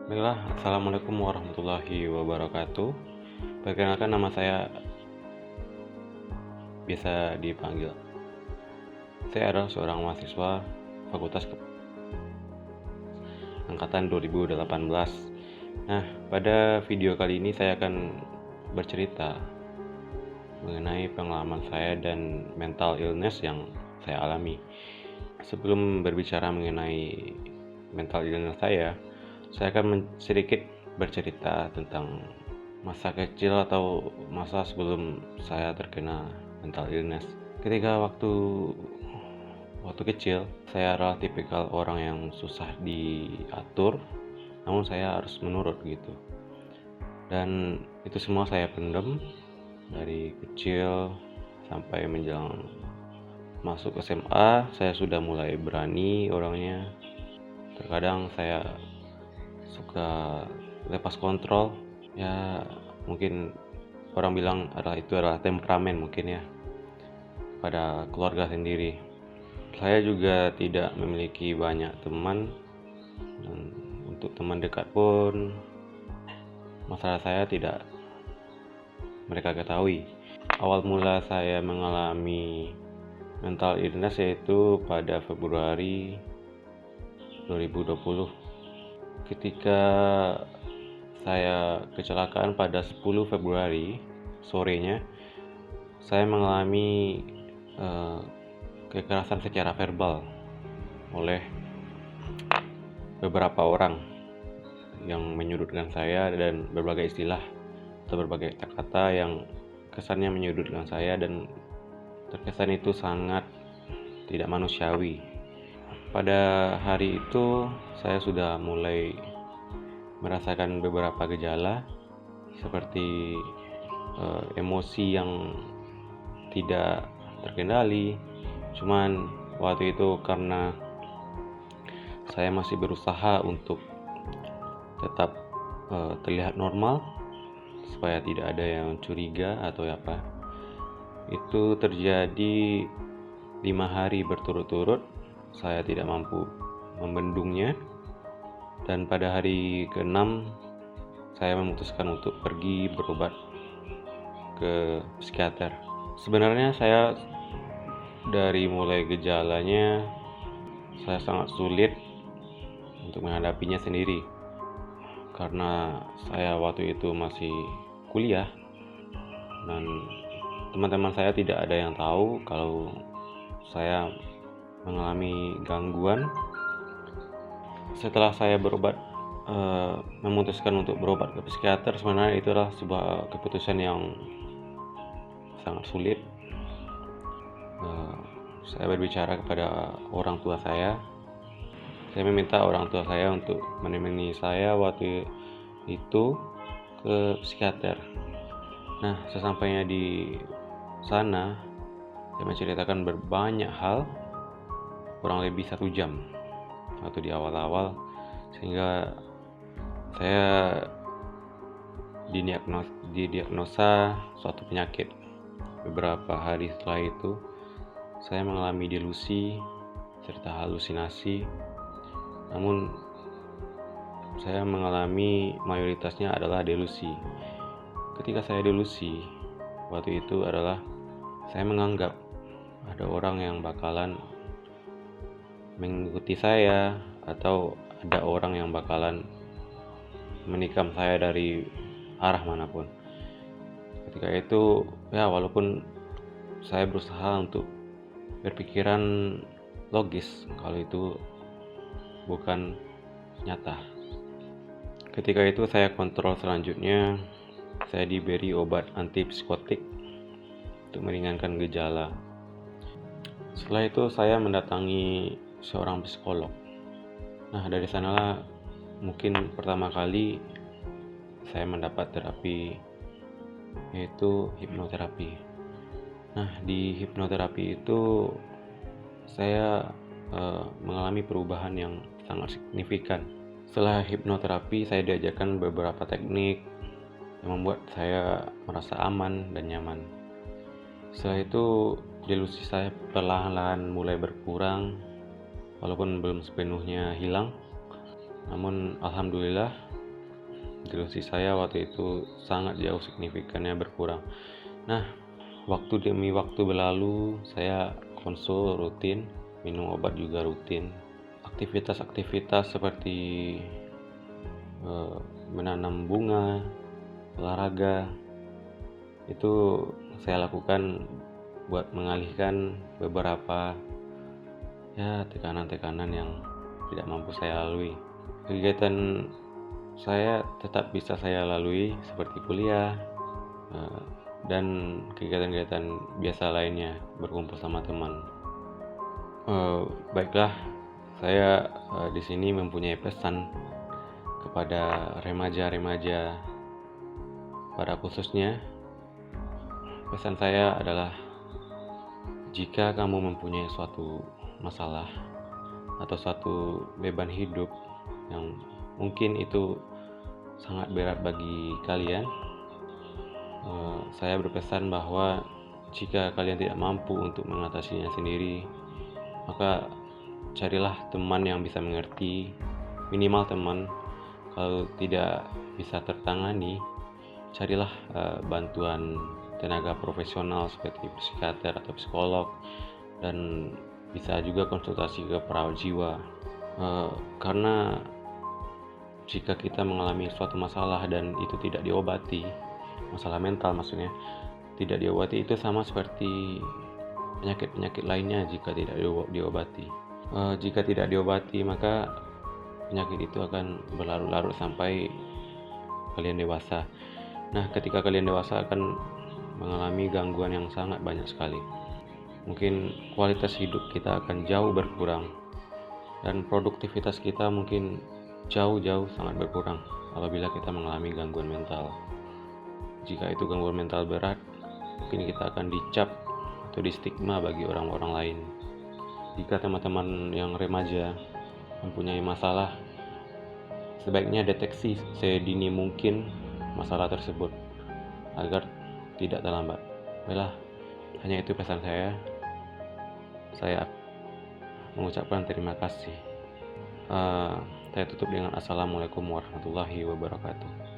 Baiklah, Assalamualaikum warahmatullahi wabarakatuh. Perkenalkan, nama saya biasa dipanggil. Saya adalah seorang mahasiswa Fakultas Angkatan 2018. Nah, pada video kali ini saya akan bercerita mengenai pengalaman saya dan mental illness yang saya alami. Sebelum berbicara mengenai mental illness saya akan sedikit bercerita tentang masa kecil atau masa sebelum saya terkena mental illness. Ketika waktu kecil, saya adalah tipikal orang yang susah diatur, namun saya harus menurut gitu. Dan itu semua saya pendam dari kecil sampai menjelang masuk SMA. Saya sudah mulai berani orangnya. Terkadang saya suka lepas kontrol. Ya, mungkin orang bilang itu adalah temperamen mungkin ya, pada keluarga sendiri. Saya juga tidak memiliki banyak teman, dan untuk teman dekat pun masalah saya tidak mereka ketahui. Awal mula saya mengalami mental illness yaitu pada Februari 2020, ketika saya kecelakaan pada 10 Februari sorenya. Saya mengalami kekerasan secara verbal oleh beberapa orang yang menyudutkan saya, dan berbagai istilah atau berbagai kata yang kesannya menyudutkan saya dan terkesan itu sangat tidak manusiawi. Pada hari itu saya sudah mulai merasakan beberapa gejala seperti emosi yang tidak terkendali. Cuman waktu itu karena saya masih berusaha untuk tetap terlihat normal supaya tidak ada yang curiga atau apa, itu terjadi 5 hari berturut-turut. Saya tidak mampu membendungnya, dan pada hari ke-6 saya memutuskan untuk pergi berobat ke psikiater. Sebenarnya saya dari mulai gejalanya, saya sangat sulit untuk menghadapinya sendiri, karena saya waktu itu masih kuliah dan teman-teman saya tidak ada yang tahu kalau saya mengalami gangguan. Setelah saya memutuskan untuk berobat ke psikiater, sebenarnya itu adalah sebuah keputusan yang sangat sulit. Saya berbicara kepada orang tua saya. Saya meminta orang tua saya untuk menemani saya waktu itu ke psikiater. Nah, sesampainya di sana, saya menceritakan berbanyak hal, kurang lebih 1 jam waktu di awal-awal, sehingga saya didiagnosa suatu penyakit. Beberapa hari setelah itu, saya mengalami delusi serta halusinasi. Namun saya mengalami mayoritasnya adalah delusi. Ketika saya delusi waktu itu adalah saya menganggap ada orang yang bakalan mengikuti saya, atau ada orang yang bakalan menikam saya dari arah manapun. Ketika itu ya, walaupun saya berusaha untuk berpikiran logis kalau itu bukan nyata. Ketika itu saya kontrol selanjutnya, saya diberi obat antipsikotik untuk meringankan gejala. Setelah itu saya mendatangi seorang psikolog. Nah, dari sanalah mungkin pertama kali saya mendapat terapi, yaitu hipnoterapi. Nah, di hipnoterapi itu saya mengalami perubahan yang sangat signifikan. Setelah hipnoterapi, saya diajarkan beberapa teknik yang membuat saya merasa aman dan nyaman. Setelah itu delusi saya perlahan-lahan mulai berkurang, walaupun belum sepenuhnya hilang. Namun alhamdulillah Delusi saya waktu itu sangat jauh signifikannya berkurang. Nah, waktu demi waktu berlalu, saya konsul rutin, minum obat juga rutin. Aktivitas-aktivitas seperti menanam bunga, olahraga, itu saya lakukan buat mengalihkan beberapa tekanan-tekanan yang tidak mampu saya lalui. Kegiatan saya tetap bisa saya lalui seperti kuliah dan kegiatan-kegiatan biasa lainnya, berkumpul sama teman. Baiklah, saya di sini mempunyai pesan kepada remaja-remaja, pada khususnya. Pesan saya adalah, jika kamu mempunyai suatu masalah atau suatu beban hidup yang mungkin itu sangat berat bagi kalian, saya berpesan bahwa jika kalian tidak mampu untuk mengatasinya sendiri, maka carilah teman yang bisa mengerti, minimal teman. Kalau tidak bisa tertangani, carilah bantuan tenaga profesional seperti psikiater atau psikolog, dan bisa juga konsultasi ke perawat jiwa. Karena jika kita mengalami suatu masalah dan itu tidak diobati, masalah mental maksudnya, tidak diobati, itu sama seperti penyakit-penyakit lainnya jika tidak diobati. Jika tidak diobati, maka penyakit itu akan berlarut-larut sampai kalian dewasa. Nah, ketika kalian dewasa akan mengalami gangguan yang sangat banyak sekali. Mungkin kualitas hidup kita akan jauh berkurang, dan produktivitas kita mungkin jauh sangat berkurang apabila kita mengalami gangguan mental. Jika itu gangguan mental berat, mungkin kita akan dicap atau distigma bagi orang-orang lain. Jika teman-teman yang remaja mempunyai masalah, sebaiknya deteksi sedini mungkin masalah tersebut agar tidak terlambat. Baiklah, hanya itu pesan saya. Saya mengucapkan terima kasih. Saya tutup dengan assalamualaikum warahmatullahi wabarakatuh.